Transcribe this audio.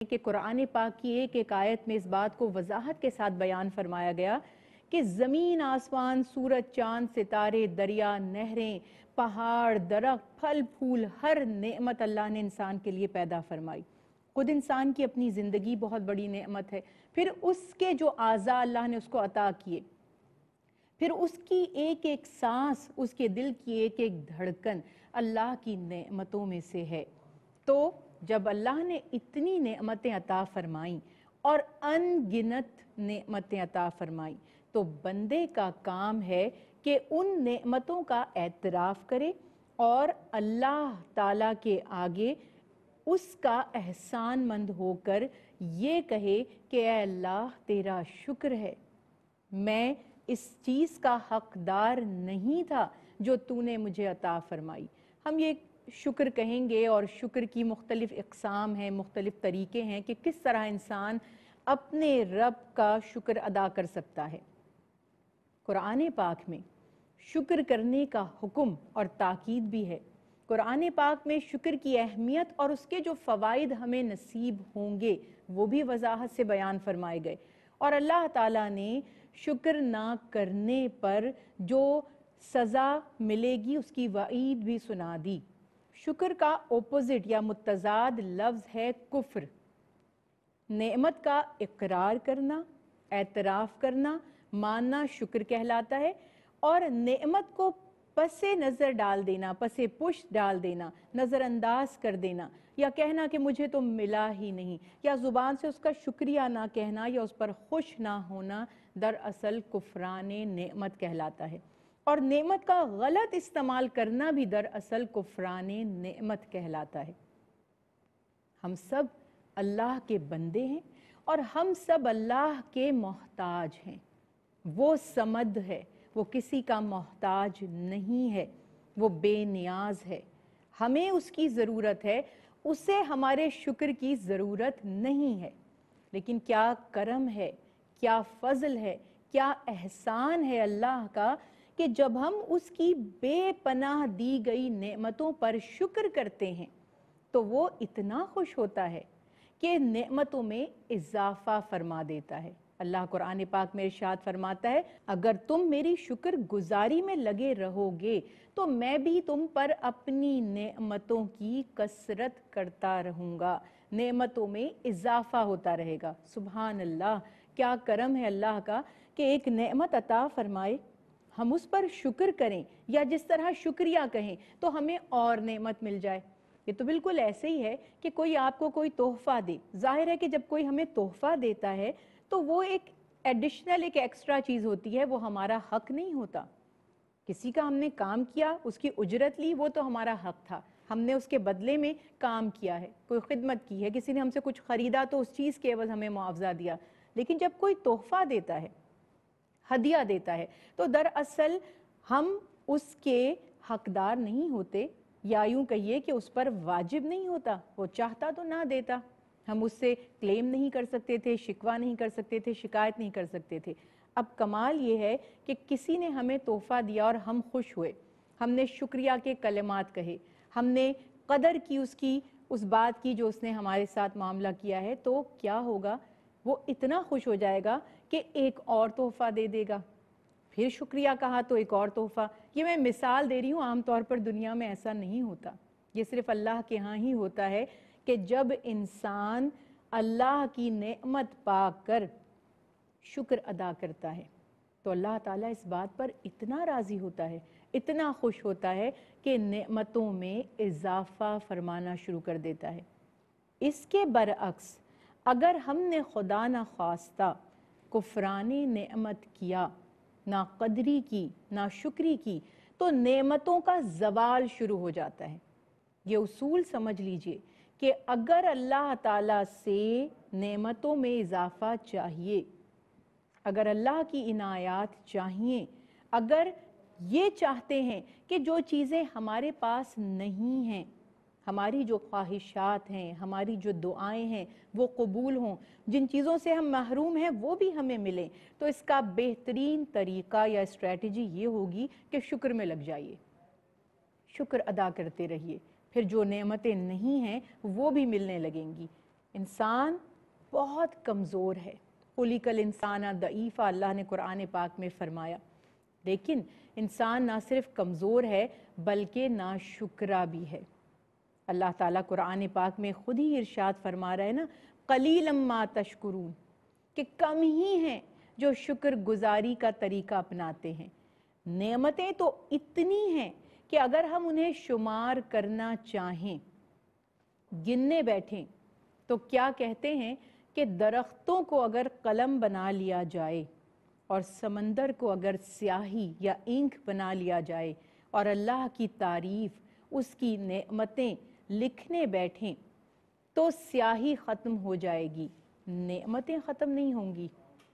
کہ قرآن پاک کی ایک ایک آیت میں اس بات کو وضاحت کے ساتھ بیان فرمایا گیا کہ زمین، آسمان، سورج، چاند، ستارے، دریا، نہریں، پہاڑ، درخت، پھل پھول، ہر نعمت اللہ نے انسان کے لیے پیدا فرمائی۔ خود انسان کی اپنی زندگی بہت بڑی نعمت ہے، پھر اس کے جو اعضاء اللہ نے اس کو عطا کیے، پھر اس کی ایک ایک سانس، اس کے دل کی ایک ایک دھڑکن اللہ کی نعمتوں میں سے ہے۔ تو جب اللہ نے اتنی نعمتیں عطا فرمائیں اور ان گنت نعمتیں عطا فرمائیں، تو بندے کا کام ہے کہ ان نعمتوں کا اعتراف کرے اور اللہ تعالیٰ کے آگے اس کا احسان مند ہو کر یہ کہے کہ اے اللہ تیرا شکر ہے، میں اس چیز کا حقدار نہیں تھا جو تو نے مجھے عطا فرمائی۔ ہم یہ شکر کہیں گے اور شکر کی مختلف اقسام ہیں، مختلف طریقے ہیں کہ کس طرح انسان اپنے رب کا شکر ادا کر سکتا ہے۔ قرآن پاک میں شکر کرنے کا حکم اور تاکید بھی ہے۔ قرآن پاک میں شکر کی اہمیت اور اس کے جو فوائد ہمیں نصیب ہوں گے وہ بھی وضاحت سے بیان فرمائے گئے، اور اللہ تعالیٰ نے شکر نہ کرنے پر جو سزا ملے گی اس کی وعید بھی سنا دی۔ شکر کا اپوزٹ یا متضاد لفظ ہے کفر۔ نعمت کا اقرار کرنا، اعتراف کرنا، ماننا شکر کہلاتا ہے، اور نعمت کو پس نظر ڈال دینا، پس پشت ڈال دینا، نظر انداز کر دینا، یا کہنا کہ مجھے تو ملا ہی نہیں، یا زبان سے اس کا شکریہ نہ کہنا یا اس پر خوش نہ ہونا، دراصل کفران نعمت کہلاتا ہے۔ اور نعمت کا غلط استعمال کرنا بھی دراصل کفران نعمت کہلاتا ہے۔ ہم سب اللہ کے بندے ہیں اور ہم سب اللہ کے محتاج ہیں۔ وہ صمد ہے، وہ کسی کا محتاج نہیں ہے، وہ بے نیاز ہے۔ ہمیں اس کی ضرورت ہے، اسے ہمارے شکر کی ضرورت نہیں ہے۔ لیکن کیا کرم ہے، کیا فضل ہے، کیا احسان ہے اللہ کا کہ جب ہم اس کی بے پناہ دی گئی نعمتوں پر شکر کرتے ہیں تو وہ اتنا خوش ہوتا ہے کہ نعمتوں میں اضافہ فرما دیتا ہے۔ اللہ قرآن پاک میں ارشاد فرماتا ہے، اگر تم میری شکر گزاری میں لگے رہو گے تو میں بھی تم پر اپنی نعمتوں کی کثرت کرتا رہوں گا، نعمتوں میں اضافہ ہوتا رہے گا۔ سبحان اللہ، کیا کرم ہے اللہ کا کہ ایک نعمت عطا فرمائے، ہم اس پر شکر کریں یا جس طرح شکریہ کہیں تو ہمیں اور نعمت مل جائے۔ یہ تو بالکل ایسے ہی ہے کہ کوئی آپ کو کوئی تحفہ دے۔ ظاہر ہے کہ جب کوئی ہمیں تحفہ دیتا ہے تو وہ ایک ایڈیشنل، ایک ایکسٹرا چیز ہوتی ہے، وہ ہمارا حق نہیں ہوتا۔ کسی کا ہم نے کام کیا، اس کی اجرت لی، وہ تو ہمارا حق تھا، ہم نے اس کے بدلے میں کام کیا ہے، کوئی خدمت کی ہے، کسی نے ہم سے کچھ خریدا تو اس چیز کے عوض ہمیں معاوضہ دیا۔ لیکن جب کوئی تحفہ دیتا ہے، ہدیہ دیتا ہے، تو دراصل ہم اس کے حقدار نہیں ہوتے، یا یوں کہیے کہ اس پر واجب نہیں ہوتا، وہ چاہتا تو نہ دیتا، ہم اس سے کلیم نہیں کر سکتے تھے، شکوہ نہیں کر سکتے تھے، شکایت نہیں کر سکتے تھے۔ اب کمال یہ ہے کہ کسی نے ہمیں تحفہ دیا اور ہم خوش ہوئے، ہم نے شکریہ کے کلمات کہے، ہم نے قدر کی اس بات کی جو اس نے ہمارے ساتھ معاملہ کیا ہے، تو کیا ہوگا؟ وہ اتنا خوش ہو جائے گا کہ ایک اور تحفہ دے دے گا، پھر شکریہ کہا تو ایک اور تحفہ۔ یہ میں مثال دے رہی ہوں، عام طور پر دنیا میں ایسا نہیں ہوتا، یہ صرف اللہ کے ہاں ہی ہوتا ہے کہ جب انسان اللہ کی نعمت پا کر شکر ادا کرتا ہے تو اللہ تعالیٰ اس بات پر اتنا راضی ہوتا ہے، اتنا خوش ہوتا ہے کہ نعمتوں میں اضافہ فرمانا شروع کر دیتا ہے۔ اس کے برعکس اگر ہم نے خدا نہ خواستہ کفران نعمت کیا، نہ قدری کی، نہ شکری کی، تو نعمتوں کا زوال شروع ہو جاتا ہے۔ یہ اصول سمجھ لیجئے کہ اگر اللہ تعالیٰ سے نعمتوں میں اضافہ چاہیے، اگر اللہ کی عنایات چاہیے، اگر یہ چاہتے ہیں کہ جو چیزیں ہمارے پاس نہیں ہیں، ہماری جو خواہشات ہیں، ہماری جو دعائیں ہیں وہ قبول ہوں، جن چیزوں سے ہم محروم ہیں وہ بھی ہمیں ملیں، تو اس کا بہترین طریقہ یا اسٹریٹجی یہ ہوگی کہ شکر میں لگ جائیے، شکر ادا کرتے رہیے، پھر جو نعمتیں نہیں ہیں وہ بھی ملنے لگیں گی۔ انسان بہت کمزور ہے، خلق الانسان ضعیفا، اللہ نے قرآن پاک میں فرمایا۔ لیکن انسان نہ صرف کمزور ہے بلکہ ناشکرا بھی ہے۔ اللہ تعالیٰ قرآن پاک میں خود ہی ارشاد فرما رہا ہے نا، قلیلا ما تشکرون، کہ کم ہی ہیں جو شکر گزاری کا طریقہ اپناتے ہیں۔ نعمتیں تو اتنی ہیں کہ اگر ہم انہیں شمار کرنا چاہیں، گننے بیٹھیں، تو کیا کہتے ہیں کہ درختوں کو اگر قلم بنا لیا جائے اور سمندر کو اگر سیاہی یا انک بنا لیا جائے اور اللہ کی تعریف، اس کی نعمتیں لکھنے بیٹھیں تو سیاہی ختم ہو جائے گی، نعمتیں ختم نہیں ہوں گی۔